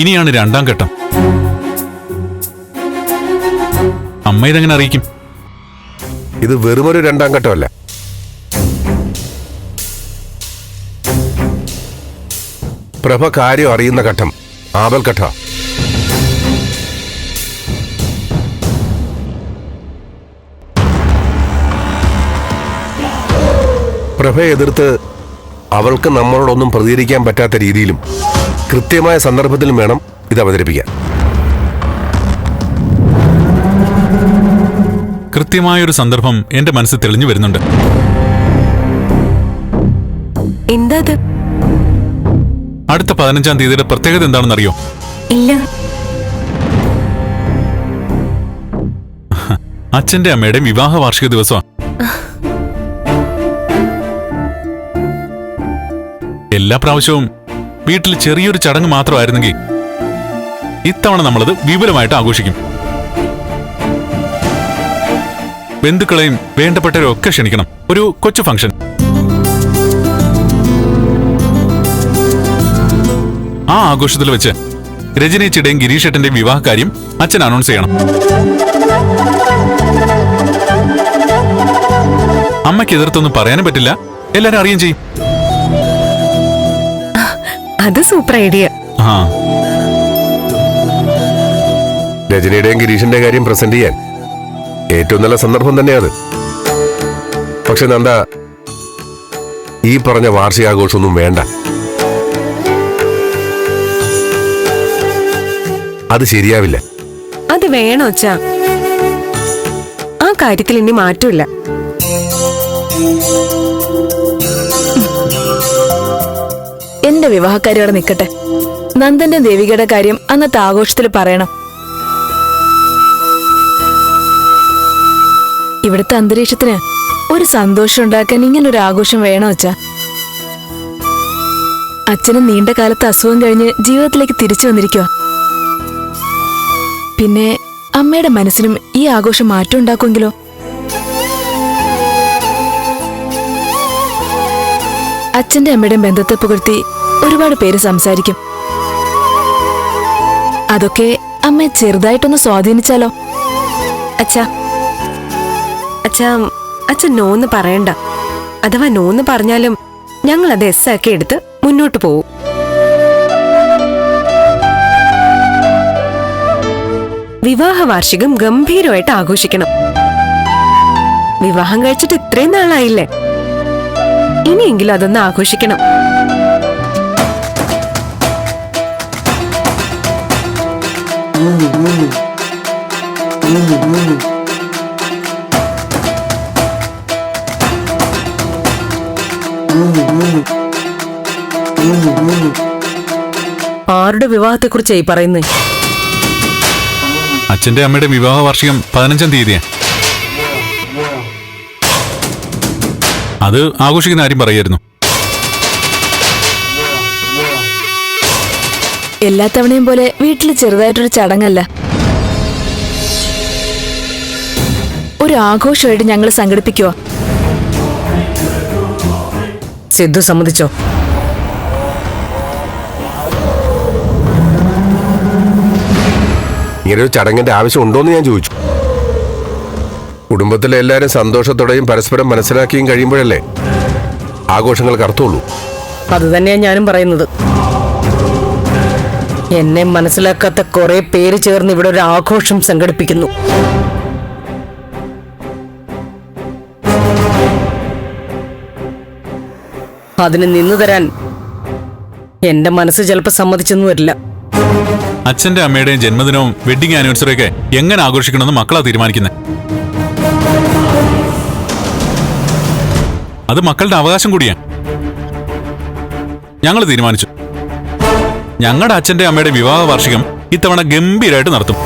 ഇനിയാണ് രണ്ടാം ഘട്ടം. അമ്മ ഇതെങ്ങനെ അറിയിക്കും? ഇത് വെറുമൊരു രണ്ടാം ഘട്ടമല്ല. പ്രഭ കാര്യം അറിയുന്ന ഘട്ടം ആപൽഘട്ട. പ്രഭയെ എതിർത്ത് അവൾക്ക് നമ്മളോടൊന്നും പ്രതികരിക്കാൻ പറ്റാത്ത രീതിയിലും കൃത്യമായ സന്ദർഭത്തിലും വേണം ഇത് അവതരിപ്പിക്കാൻ. കൃത്യമായൊരു സന്ദർഭം എന്റെ മനസ്സിൽ തെളിഞ്ഞു വരുന്നുണ്ട്. എന്താ? അടുത്ത 15-ാം തീയതിയുടെ പ്രത്യേകത എന്താണെന്ന് അറിയോ? ഇല്ല. അച്ഛന്റെ അമ്മയുടെ വിവാഹ വാർഷിക ദിവസമാണ്. എല്ലാ പ്രാവശ്യവും വീട്ടിൽ ചെറിയൊരു ചടങ്ങ് മാത്രമായിരുന്നെങ്കിൽ ഇത്തവണ നമ്മളത് വിപുലമായിട്ട് ആഘോഷിക്കും. ബന്ധുക്കളെയും വേണ്ടപ്പെട്ടവരും ഒക്കെ ക്ഷണിക്കണം. ഒരു കൊച്ചു ഫംഗ്ഷൻ. ആ ആഘോഷത്തിൽ വെച്ച് രജനീച്ചിയുടെയും ഗിരീഷേട്ടന്റെയും വിവാഹ കാര്യം അച്ഛൻ അനൗൺസ് ചെയ്യണം. അമ്മയ്ക്ക് എതിർത്തൊന്നും പറയാനും പറ്റില്ല, എല്ലാരും അറിയുകയും ചെയ്യും. അത് സൂപ്പർ ഐഡിയ. രജനിയുടെയും ഗിരീഷിന്റെ കാര്യം പ്രസന്റ് ചെയ്യാൻ ഏറ്റവും നല്ല സന്ദർഭം തന്നെയാണ്. പക്ഷെ നന്ദ, ഈ പറഞ്ഞ വാർഷികാഘോഷമൊന്നും വേണ്ട. അത് ശരിയാവില്ല. അത് വേണോ അച്ഛാ? ആ കാര്യത്തിൽ ഇനി മാറ്റമില്ല. എന്റെ വിവാഹക്കാരി അവിടെ നിൽക്കട്ടെ. നന്ദന്റെ ദേവികയുടെ കാര്യം അന്നത്തെ ആഘോഷത്തിൽ പറയണം. ഇവിടുത്തെ അന്തരീക്ഷത്തിന് ഒരു സന്തോഷം ഉണ്ടാക്കാൻ ഇങ്ങനൊരു ആഘോഷം വേണോ അച്ഛാ? അച്ഛന് നീണ്ട കാലത്ത് അസുഖം കഴിഞ്ഞ് ജീവിതത്തിലേക്ക് തിരിച്ചു വന്നിരിക്കുക. പിന്നെ അമ്മയുടെ മനസ്സിനും ഈ ആഘോഷം മാറ്റം ഉണ്ടാക്കുമെങ്കിലോ? അച്ഛന്റെ അമ്മയുടെയും ബന്ധത്തെ പുകഴ്ത്തി ഒരുപാട് പേര് സംസാരിക്കും. അതൊക്കെ അമ്മയെ ചെറുതായിട്ടൊന്ന് സ്വാധീനിച്ചാലോ? അച്ഛാ, അച്ഛൻ നോന്ന് പറയണ്ട. അഥവാ നോന്ന് പറഞ്ഞാലും ഞങ്ങൾ അത് എസ് ആക്കി എടുത്ത് മുന്നോട്ട് പോവും. വിവാഹ വാർഷികം ഗംഭീരമായിട്ട് ആഘോഷിക്കണം. വിവാഹം കഴിച്ചിട്ട് ഇത്രയും നാളായില്ലേ, ഇനിയെങ്കിലും അതൊന്ന് ആഘോഷിക്കണം. ആരുടെ വിവാഹത്തെക്കുറിച്ചായി പറയുന്നേ? അച്ഛന്റെ അമ്മയുടെ വിവാഹ വാർഷികം 15-ാം തീയതിയാ. അത് ആഘോഷിക്കുന്ന ആരും പറയായിരുന്നു. എല്ലാ തവണയും പോലെ വീട്ടിൽ ചെറുതായിട്ടൊരു ചടങ്ങല്ല, ഒരു ആഘോഷമായിട്ട് ഞങ്ങൾ സംഘടിപ്പിക്കുക. സിദ്ധു സമ്മതിച്ചോ? ഇങ്ങനൊരു ചടങ്ങിന്റെ ആവശ്യം ഉണ്ടോന്ന് ഞാൻ ചോദിച്ചു. കുടുംബത്തിലെ എല്ലാവരും സന്തോഷത്തോടെയും പരസ്പരം മനസ്സിലാക്കിയും കഴിയുമ്പോഴല്ലേ ആഘോഷങ്ങൾക്ക് അർത്ഥമുള്ളൂ. അത് തന്നെയാണ് ഞാനും പറയുന്നത്. എന്നെ മനസ്സിലാക്കാത്ത കുറെ പേര് ചേർന്ന് ഇവിടെ ഒരു ആഘോഷം സംഘടിപ്പിക്കുന്നു. അതിന് നിന്നു തരാൻ എന്റെ മനസ്സ് ചിലപ്പോൾ സമ്മതിച്ചെന്നും വരില്ല. അച്ഛന്റെ അമ്മയുടെയും ജന്മദിനവും വെഡിങ് ആനിവേഴ്സറിയൊക്കെ എങ്ങനെ ആഘോഷിക്കണമെന്ന് മക്കളാ തീരുമാനിക്കുന്നത്. അത് മക്കളുടെ അവകാശം കൂടിയാണ്. ഞങ്ങൾ തീരുമാനിച്ചു, ഞങ്ങളുടെ അച്ഛന്റെ അമ്മയുടെ വിവാഹ വാർഷികം ഇത്തവണ ഗംഭീരമായിട്ട് നടത്തും.